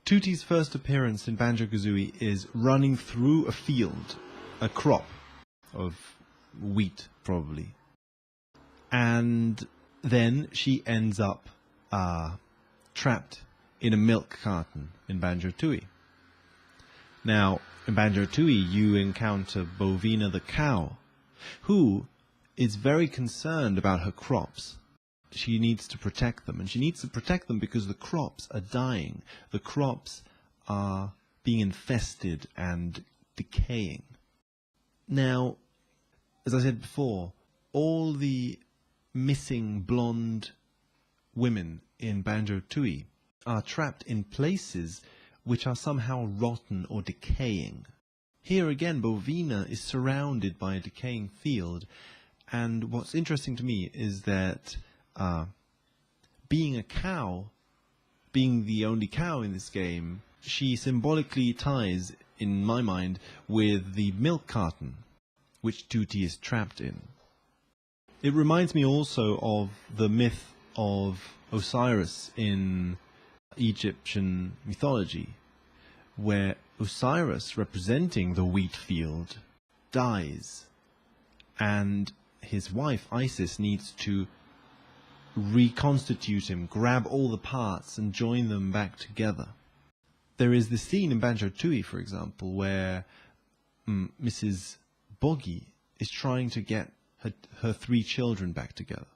Tootie's first appearance in Banjo-Kazooie is running through a field, a crop of wheat, probably. And then she ends up trapped in a milk carton in Banjo-Tooie. Now, in Banjo-Tooie, you encounter Bovina the cow, who is very concerned about her crops. She needs to protect them, and she needs to protect them because the crops are dying. The crops are being infested and decaying. Now, as I said before, all the missing blonde women in Banjo-Tooie are trapped in places which are somehow rotten or decaying. Here again, Bovina is surrounded by a decaying field, and what's interesting to me is that being a cow, being the only cow in this game, she symbolically ties, in my mind, with the milk carton, which Tootie is trapped in. It reminds me also of the myth of Osiris in Egyptian mythology, where Osiris, representing the wheat field, dies, and his wife Isis needs to reconstitute him, grab all the parts and join them back together. There is this scene in Banjo-Tooie, for example, where Mrs. Boggy is trying to get her 3 children back together.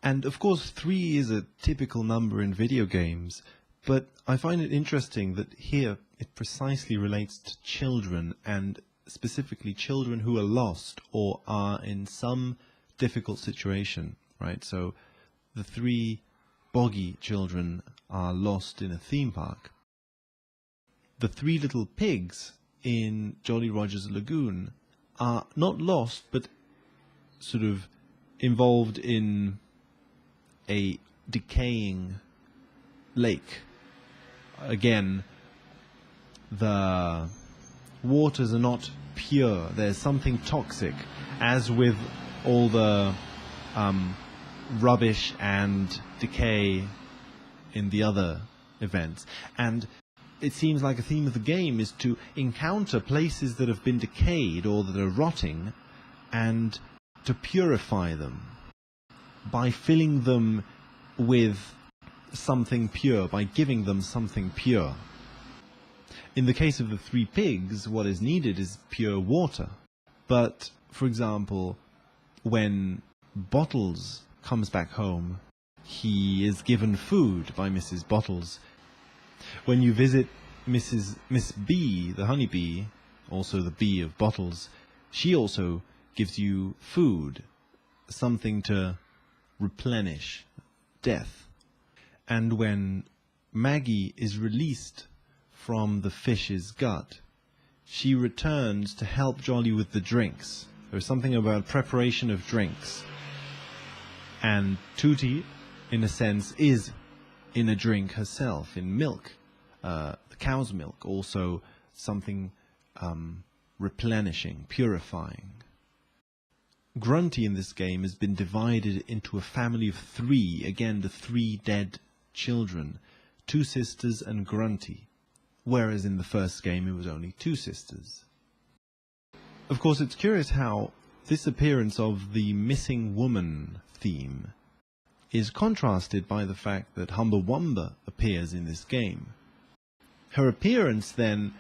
And of course 3 is a typical number in video games, but I find it interesting that here it precisely relates to children, and specifically children who are lost or are in some difficult situation, right? So the 3 Boggy children are lost in a theme park. The 3 little pigs in Jolly Roger's Lagoon are not lost, but sort of involved in a decaying lake. Again, the waters are not pure. There's something toxic, as with all the rubbish and decay in the other events. And it seems like a theme of the game is to encounter places that have been decayed or that are rotting and to purify them by filling them with something pure, by giving them something pure. In the case of the 3 pigs, what is needed is pure water. But, for example, when Bottles comes back home, he is given food by Mrs. Bottles. When you visit Miss B, the honeybee, also the bee of Bottles, she also gives you food, something to replenish death. And when Maggie is released from the fish's gut, she returns to help Jolly with the drinks. There's something about preparation of drinks. And Tootie, in a sense, is in a drink herself, in milk. The cow's milk, also something replenishing, purifying. Grunty in this game has been divided into a family of 3, again the 3 dead children, 2 sisters and Grunty, whereas in the first game it was only 2 sisters. Of course, it's curious how this appearance of the missing woman theme is contrasted by the fact that Humbawamba appears in this game. Her appearance then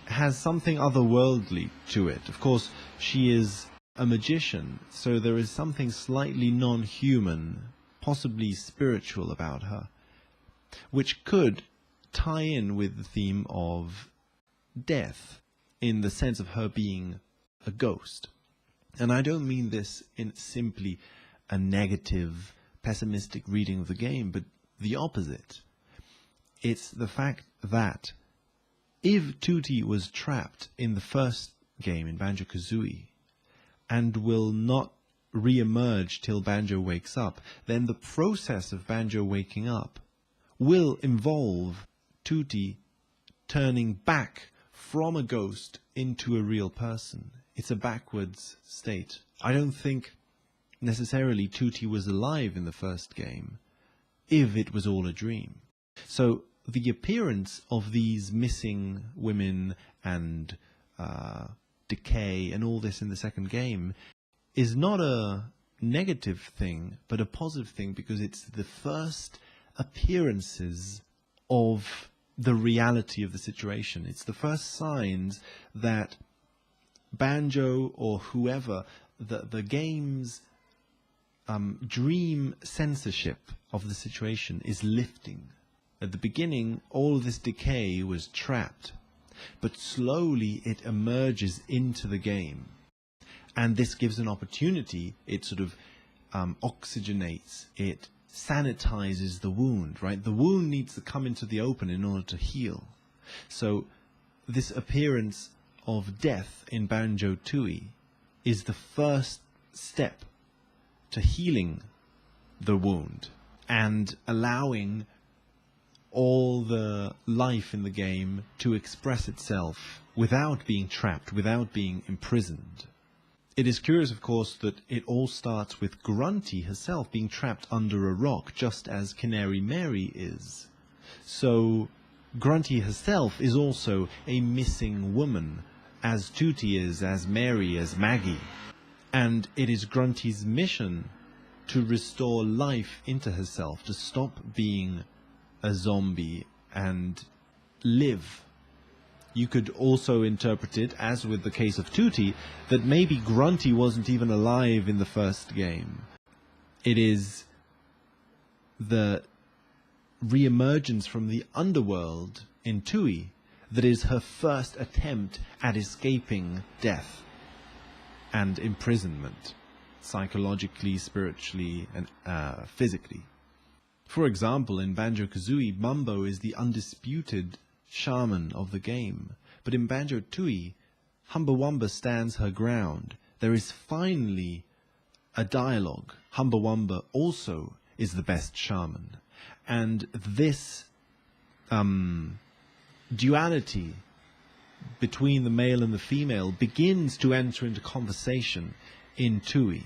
has something otherworldly to it. Of course, she is a magician, so there is something slightly non-human, possibly spiritual about her, which could tie in with the theme of death, in the sense of her being a ghost. And I don't mean this in simply a negative, pessimistic reading of the game, but the opposite. It's the fact that if Tootie was trapped in the first game in Banjo-Kazooie and will not re-emerge till Banjo wakes up, then the process of Banjo waking up will involve Tootie turning back from a ghost into a real person. It's a backwards state. I don't think necessarily Tootie was alive in the first game, if it was all a dream. So the appearance of these missing women and decay and all this in the second game is not a negative thing, but a positive thing, because it's the first appearances of the reality of the situation. It's the first signs that Banjo or whoever, the game's dream censorship of the situation is lifting. At the beginning, all this decay was trapped, but slowly it emerges into the game. And this gives an opportunity. It sort of oxygenates, it sanitizes the wound, right? The wound needs to come into the open in order to heal. So this appearance of death in Banjo-Tooie is the first step to healing the wound and allowing all the life in the game to express itself without being trapped, without being imprisoned. It is curious, of course, that it all starts with Grunty herself being trapped under a rock, just as Canary Mary is. So Grunty herself is also a missing woman, as Tootie is, as Mary, as Maggie. And it is Grunty's mission to restore life into herself, to stop being a zombie and live. You could also interpret it, as with the case of Tootie, that maybe Grunty wasn't even alive in the first game. It is the re-emergence from the underworld in Tooie that is her first attempt at escaping death and imprisonment, psychologically, spiritually, and physically. For example, in Banjo-Kazooie, Mumbo is the undisputed shaman of the game, but in Banjo-Tooie, Humbawamba stands her ground. There is finally a dialogue. Humbawamba also is the best shaman, and this duality between the male and the female begins to enter into conversation in Tooie.